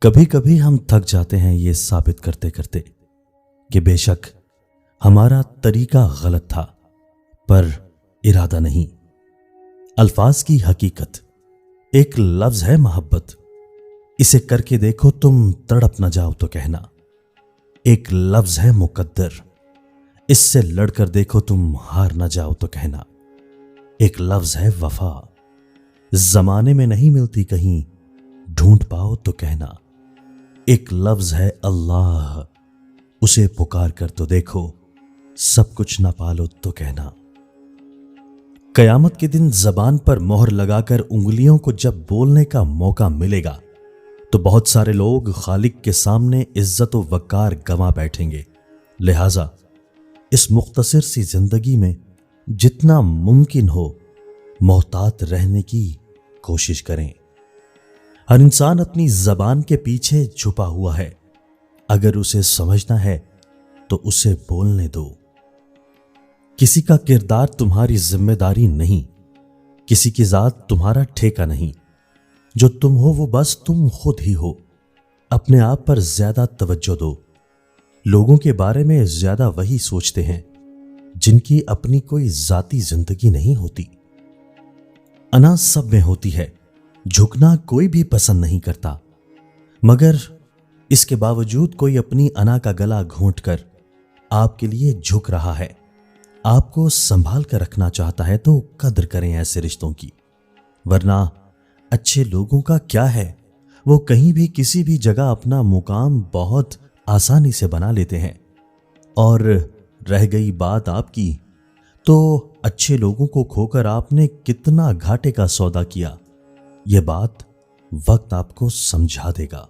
کبھی کبھی ہم تھک جاتے ہیں یہ ثابت کرتے کرتے کہ بے شک ہمارا طریقہ غلط تھا، پر ارادہ نہیں۔ الفاظ کی حقیقت، ایک لفظ ہے محبت، اسے کر کے دیکھو تم تڑپ نہ جاؤ تو کہنا۔ ایک لفظ ہے مقدر، اس سے لڑ کر دیکھو تم ہار نہ جاؤ تو کہنا۔ ایک لفظ ہے وفا، زمانے میں نہیں ملتی کہیں، ڈھونڈ پاؤ تو کہنا۔ ایک لفظ ہے اللہ، اسے پکار کر تو دیکھو، سب کچھ نہ پالو تو کہنا۔ قیامت کے دن زبان پر مہر لگا کر انگلیوں کو جب بولنے کا موقع ملے گا تو بہت سارے لوگ خالق کے سامنے عزت و وقار گنوا بیٹھیں گے۔ لہذا اس مختصر سی زندگی میں جتنا ممکن ہو محتاط رہنے کی کوشش کریں۔ ہر انسان اپنی زبان کے پیچھے چھپا ہوا ہے، اگر اسے سمجھنا ہے تو اسے بولنے دو۔ کسی کا کردار تمہاری ذمہ داری نہیں، کسی کی ذات تمہارا ٹھیکہ نہیں، جو تم ہو وہ بس تم خود ہی ہو۔ اپنے آپ پر زیادہ توجہ دو۔ لوگوں کے بارے میں زیادہ وہی سوچتے ہیں جن کی اپنی کوئی ذاتی زندگی نہیں ہوتی۔ انا سب میں ہوتی ہے، جھکنا کوئی بھی پسند نہیں کرتا، مگر اس کے باوجود کوئی اپنی انا کا گلا گھونٹ کر آپ کے لیے جھک رہا ہے، آپ کو سنبھال کر رکھنا چاہتا ہے تو قدر کریں ایسے رشتوں کی، ورنہ اچھے لوگوں کا کیا ہے، وہ کہیں بھی کسی بھی جگہ اپنا مقام بہت آسانی سے بنا لیتے ہیں۔ اور رہ گئی بات آپ کی، تو اچھے لوگوں کو کھو کر آپ نے کتنا گھاٹے کا سودا کیا، یہ بات وقت آپ کو سمجھا دے گا۔